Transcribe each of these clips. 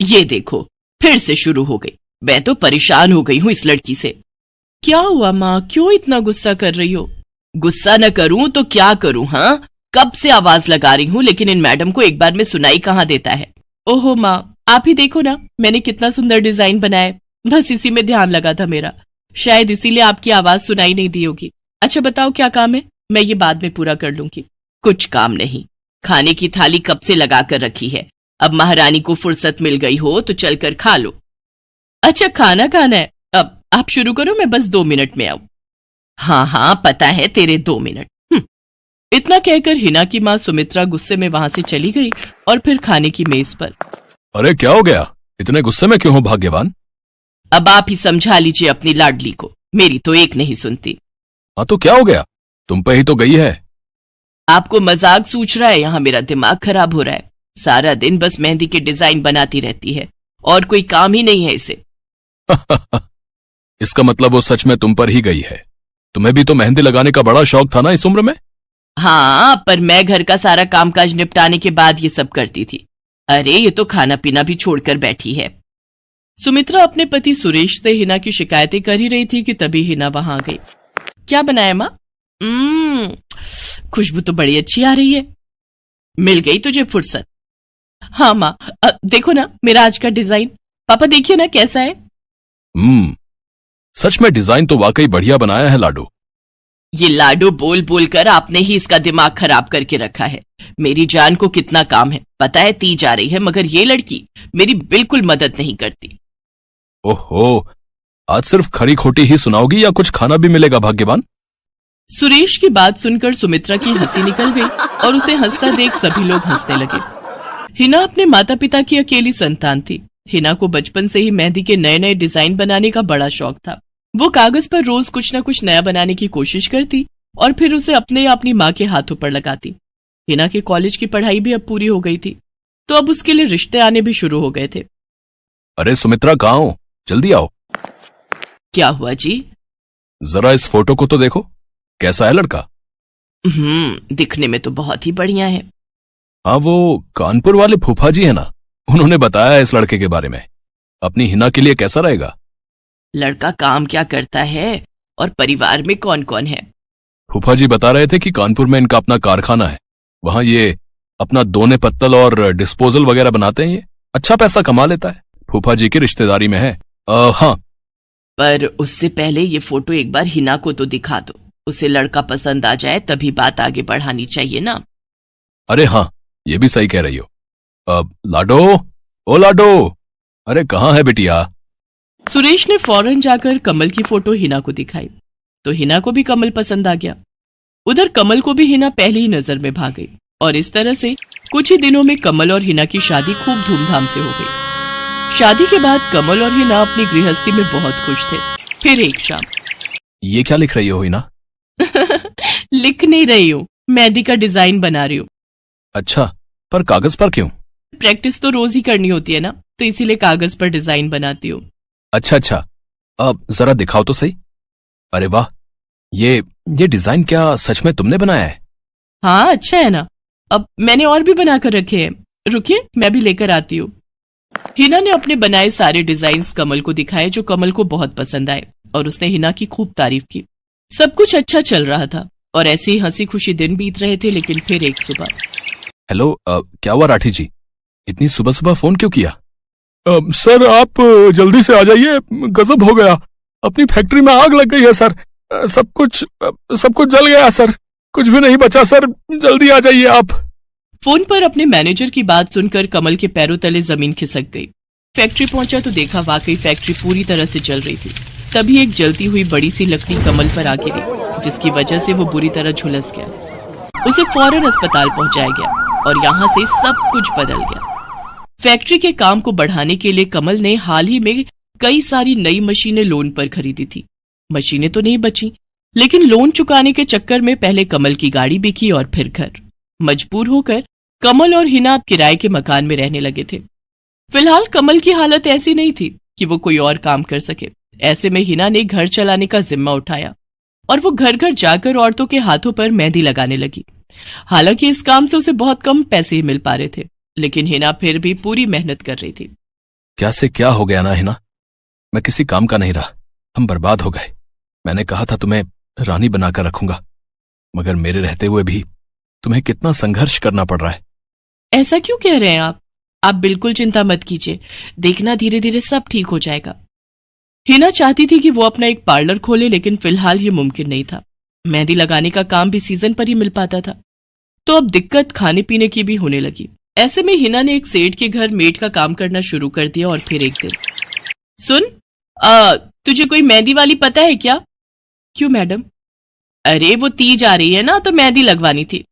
ये देखो, फिर से शुरू हो गई। मैं तो परेशान हो गई हूँ इस लड़की से। क्या हुआ माँ, क्यों इतना गुस्सा कर रही हो? गुस्सा न करूं तो क्या करूं? हाँ, कब से आवाज लगा रही हूँ, लेकिन इन मैडम को एक बार में सुनाई कहाँ देता है। ओहो माँ, आप ही देखो ना, मैंने कितना सुंदर डिजाइन बनाया, बस इसी में ध्यान लगा था मेरा, शायद इसीलिए आपकी आवाज सुनाई नहीं दी होगी। अच्छा बताओ क्या काम है, मैं ये बाद में पूरा कर लूंगी। कुछ काम नहीं, खाने की थाली कब से लगा कर रखी है, अब महारानी को फुर्सत मिल गई हो तो चलकर खा लो। अच्छा खाना खाना है, अब आप शुरू करो, मैं बस 2 मिनट में आऊं। हाँ हाँ पता है तेरे 2 मिनट। इतना कहकर हिना की माँ सुमित्रा गुस्से में वहां से चली गई और फिर खाने की मेज पर। अरे क्या हो गया, इतने गुस्से में क्यों हो भाग्यवान? अब आप ही समझा लीजिए अपनी लाडली को, मेरी तो एक नहीं सुनती। हाँ तो क्या हो गया, तुम पे ही तो गई है। आपको मजाक सूझ रहा है? यहाँ मेरा दिमाग खराब हो रहा है, सारा दिन बस मेहंदी के डिजाइन बनाती रहती है और कोई काम ही नहीं है इसे। इसका मतलब वो सच में तुम पर ही गई है। तुम्हें भी तो मेहंदी लगाने का बड़ा शौक था ना इस उम्र में? हाँ, पर मैं घर का सारा कामकाज निपटाने के बाद ये सब करती थी। अरे ये तो खाना पीना भी छोड़कर बैठी है। सुमित्रा अपने पति सुरेश से हिना की शिकायतें कर ही रही थी कि तभी हिना वहां आ गई। क्या बनाया माँ? खुशबू तो बड़ी अच्छी आ रही है। मिल गई तुझे फुर्सत? हाँ माँ, देखो ना मेरा आज का डिजाइन, पापा देखिए ना कैसा है। सच में डिजाइन तो वाकई बढ़िया बनाया है लाडो। ये लाडो बोल बोल कर आपने ही इसका दिमाग खराब करके रखा है। मेरी जान को कितना काम है पता है, ती जा रही है, मगर ये लड़की मेरी बिल्कुल मदद नहीं करती। ओहो, आज सिर्फ खरी खोटी ही सुनाओगी या कुछ खाना भी मिलेगा भाग्यवान? सुरेश की बात सुनकर सुमित्रा की हंसी निकल गई और उसे हंसता देख सभी लोग हंसने लगे। हिना अपने माता पिता की अकेली संतान थी। हिना को बचपन से ही मेहंदी के नए नए डिजाइन बनाने का बड़ा शौक था। वो कागज पर रोज कुछ न कुछ नया बनाने की कोशिश करती और फिर उसे अपने या अपनी माँ के हाथों पर लगाती। हिना के कॉलेज की पढ़ाई भी अब पूरी हो गई थी, तो अब उसके लिए रिश्ते आने भी शुरू हो गए थे। अरे सुमित्रा कहाँ हो, जल्दी आओ। क्या हुआ जी? जरा इस फोटो को तो देखो, कैसा है लड़का? दिखने में तो बहुत ही बढ़िया है। हाँ, वो कानपुर वाले फूफा जी है ना, उन्होंने बताया है इस लड़के के बारे में। अपनी हिना के लिए कैसा रहेगा? लड़का काम क्या करता है और परिवार में कौन कौन है? फूफा जी बता रहे थे कि कानपुर में इनका अपना कारखाना है, वहां ये अपना दोने पत्तल और डिस्पोजल वगैरह बनाते हैं। ये अच्छा पैसा कमा लेता है, फूफा जी की रिश्तेदारी में है। हाँ, पर उससे पहले ये फोटो एक बार हिना को तो दिखा दो, उसे लड़का पसंद आ जाए तभी बात आगे बढ़ानी चाहिए ना। अरे हाँ, ये भी सही कह रही हो। लाडो, ओ लाडो, अरे कहाँ है बिटिया? सुरेश ने फौरन जाकर कमल की फोटो हिना को दिखाई तो हिना को भी कमल पसंद आ गया। उधर कमल को भी हिना पहली ही नजर में भाग गई और इस तरह से कुछ ही दिनों में कमल और हिना की शादी खूब धूमधाम से हो गई। शादी के बाद कमल और हिना अपनी गृहस्थी में बहुत खुश थे। फिर एक शाम। ये क्या लिख रही हो हिना? लिख नहीं रही हूँ, मेहंदी का डिजाइन बना रही हूँ। अच्छा, पर कागज पर क्यों? प्रैक्टिस तो रोज ही करनी होती है ना, तो इसीलिए कागज पर डिजाइन बनाती हूँ। अच्छा, अब जरा दिखाओ तो सही। अरे वाह, ये डिजाइन क्या सच में तुमने बनाया है? हाँ अच्छा है ना, अब मैंने और भी बनाकर रखे हैं, रुकिए मैं भी लेकर आती हूँ। हिना ने अपने बनाए सारे डिजाइन्स कमल को दिखाए, जो कमल को बहुत पसंद आए और उसने हिना की खूब तारीफ की। सब कुछ अच्छा चल रहा था और ऐसे ही हंसी खुशी दिन बीत रहे थे। लेकिन फिर एक सुबह। हेलो, क्या हुआ राठी जी, इतनी सुबह सुबह फोन क्यों किया? सर आप जल्दी से आ जाइए, गजब हो गया, अपनी फैक्ट्री में आग लग गई है सर, सब कुछ जल गया सर, कुछ भी नहीं बचा सर, जल्दी आ जाइए आप। फोन पर अपने मैनेजर की बात सुनकर कमल के पैरों तले जमीन खिसक गई। फैक्ट्री पहुंचा तो देखा वाकई फैक्ट्री पूरी तरह से जल रही थी। तभी एक जलती हुई बड़ी सी लकड़ी कमल पर आ गिरी, जिसकी वजह से वो बुरी तरह झुलस गया। उसे फौरन अस्पताल पहुंचाया गया और यहाँ से सब कुछ बदल गया। फैक्ट्री के काम को बढ़ाने के लिए कमल ने हाल ही में कई सारी नई मशीनें लोन पर खरीदी थी। मशीनें तो नहीं बची, लेकिन लोन चुकाने के चक्कर में पहले कमल की गाड़ी बिकी और फिर घर। मजबूर होकर कमल और हिना अब किराए के मकान में रहने लगे थे। फिलहाल कमल की हालत ऐसी नहीं थी कि वो कोई और काम कर सके। ऐसे में हिना ने घर चलाने का जिम्मा उठाया और वो घर घर जाकर औरतों के हाथों पर मेहंदी लगाने लगी। हालांकि इस काम से उसे बहुत कम पैसे ही मिल पा रहे थे, लेकिन हिना फिर भी पूरी मेहनत कर रही थी। क्या से क्या हो गया ना हिना। मैं किसी काम का नहीं रहा, हम बर्बाद हो गए। मैंने कहा था तुम्हें रानी बनाकर रखूंगा, मगर मेरे रहते हुए भी तुम्हें कितना संघर्ष करना पड़ रहा है। ऐसा क्यों कह रहे हैं आप बिल्कुल चिंता मत कीजिए, देखना धीरे धीरे सब ठीक हो जाएगा। हिना चाहती थी कि वो अपना एक पार्लर खोले, लेकिन फिलहाल ये मुमकिन नहीं था। मेहंदी लगाने का काम भी सीजन पर ही मिल पाता था, तो अब दिक्कत खाने पीने की भी होने लगी। ऐसे में हिना ने एक सेठ के घर मेड का काम करना शुरू कर दिया। और फिर एक दिन, सुन, तुझे कोई मेहंदी वाली पता है क्या? क्यों मैडम? अरे वो तीज आ रही है ना, तो मेहंदी लगवानी थी।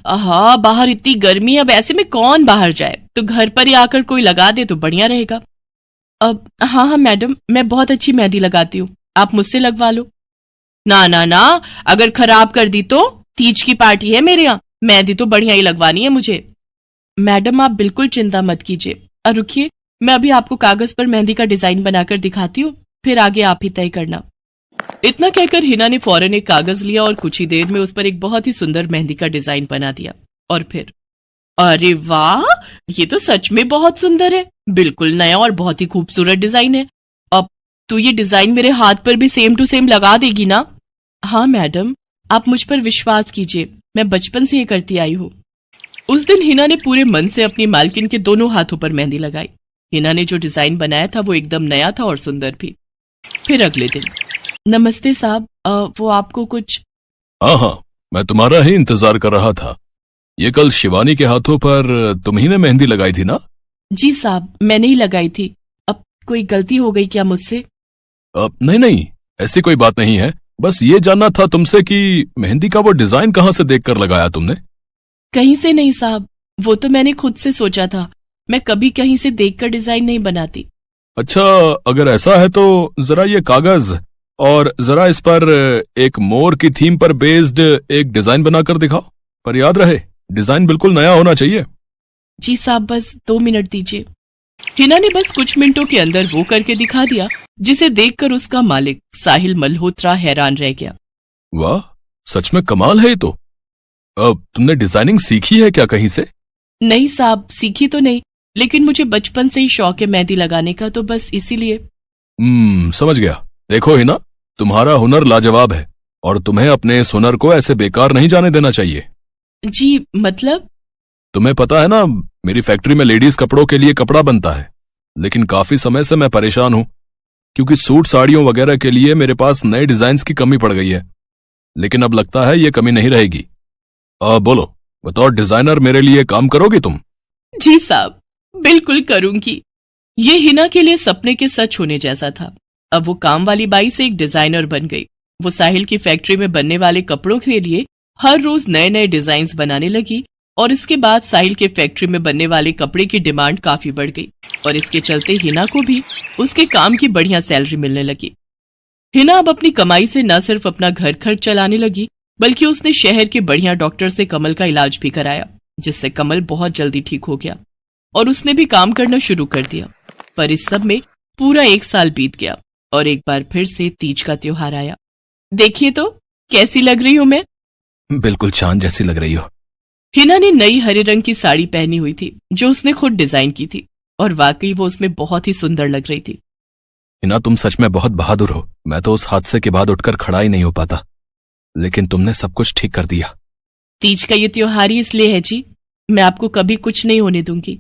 हाँ, बाहर इतनी गर्मी है, अब ऐसे में कौन बाहर जाए, तो घर पर ही आकर कोई लगा दे तो बढ़िया रहेगा। अब हाँ हाँ मैडम, मैं बहुत अच्छी मेहंदी लगाती हूँ, आप मुझसे लगवा लो। ना ना ना, अगर खराब कर दी तो? तीज की पार्टी है मेरे यहाँ, मेहंदी तो बढ़िया ही लगवानी है मुझे। मैडम आप बिल्कुल चिंता मत कीजिए, और रुकिए, मैं अभी आपको कागज पर मेहंदी का डिजाइन बनाकर दिखाती हूँ, फिर आगे आप ही तय करना। इतना कहकर हिना ने फौरन एक कागज लिया और कुछ ही देर में उस पर एक बहुत ही सुंदर मेहंदी का डिजाइन बना दिया। और फिर, अरे वाह, ये तो सच में बहुत सुंदर है, बिल्कुल नया और बहुत ही खूबसूरत डिजाइन है। अब तू ये डिजाइन मेरे हाथ पर भी सेम टू सेम लगा देगी ना? हाँ मैडम, आप मुझ पर विश्वास कीजिए, मैं बचपन से ये करती आई हूँ। उस दिन हिना ने पूरे मन से अपनी मालकिन के दोनों हाथों पर मेहंदी लगाई। हिना ने जो डिजाइन बनाया था वो एकदम नया था और सुंदर भी। फिर अगले दिन, नमस्ते साहब, वो आपको कुछ? हाँ, मैं तुम्हारा ही इंतजार कर रहा था। ये कल शिवानी के हाथों पर तुम ही ने मेहंदी लगाई थी ना? जी साहब, मैंने ही लगाई थी। अब कोई गलती हो गई क्या मुझसे? नहीं नहीं, ऐसी कोई बात नहीं है, बस ये जानना था तुमसे कि मेहंदी का वो डिजाइन कहाँ से देखकर लगाया तुमने? कहीं से नहीं साहब, वो तो मैंने खुद से सोचा था, मैं कभी कहीं से देखकर डिजाइन नहीं बनाती। अच्छा, अगर ऐसा है तो जरा ये कागज और जरा इस पर एक मोर की थीम पर बेस्ड एक डिजाइन बनाकर दिखाओ, पर याद रहे डिजाइन बिल्कुल नया होना चाहिए। जी साहब, बस 2 मिनट दीजिए। हिना ने बस कुछ मिनटों के अंदर वो करके दिखा दिया, जिसे देखकर उसका मालिक साहिल मल्होत्रा हैरान रह गया। वाह, सच में कमाल है ये तो। अब तुमने डिजाइनिंग सीखी है क्या कहीं से? नहीं साहब, सीखी तो नहीं, लेकिन मुझे बचपन से ही शौक है मेहंदी लगाने का, तो बस इसीलिए। समझ गया। देखो हिना, तुम्हारा हुनर लाजवाब है और तुम्हें अपने इस हुनर को ऐसे बेकार नहीं जाने देना चाहिए। जी मतलब? तुम्हें पता है ना, मेरी फैक्ट्री में लेडीज कपड़ों के लिए कपड़ा बनता है, लेकिन काफी समय से मैं परेशान हूं, क्योंकि सूट साड़ियों वगैरह के लिए मेरे पास नए डिजाइन की कमी पड़ गई है। लेकिन अब लगता है ये कमी नहीं रहेगी। बोलो, बतौर डिजाइनर मेरे लिए काम करोगी तुम? जी साहब, बिल्कुल करूंगी। ये हिना के लिए सपने के सच होने जैसा था। अब वो काम वाली बाई से एक डिजाइनर बन गई। वो साहिल की फैक्ट्री में बनने वाले कपड़ों के लिए हर रोज नए नए डिजाइन बनाने लगी, और इसके बाद साहिल के फैक्ट्री में बनने वाले कपड़े की डिमांड काफी बढ़ गई, और इसके चलते हिना को भी उसके काम की बढ़िया सैलरी मिलने लगी। हिना अब अपनी कमाई से न सिर्फ अपना घर खर्च चलाने लगी, बल्कि उसने शहर के बढ़िया डॉक्टर से कमल का इलाज भी कराया, जिससे कमल बहुत जल्दी ठीक हो गया और उसने भी काम करना शुरू कर दिया। पर इस सब में पूरा 1 साल बीत गया और एक बार फिर से तीज का त्योहार आया। देखिए तो कैसी लग रही हूं मैं? बिल्कुल चांद जैसी लग रही हो। हिना ने नई हरे रंग की साड़ी पहनी हुई थी, जो उसने खुद डिजाइन की थी, और वाकई वो उसमें बहुत ही सुंदर लग रही थी। हिना, तुम सच में बहुत बहादुर हो। मैं तो उस हादसे के बाद उठकर खड़ा ही नहीं हो पाता, लेकिन तुमने सब कुछ ठीक कर दिया। तीज का ये त्योहार ही इसलिए है जी, मैं आपको कभी कुछ नहीं होने दूंगी।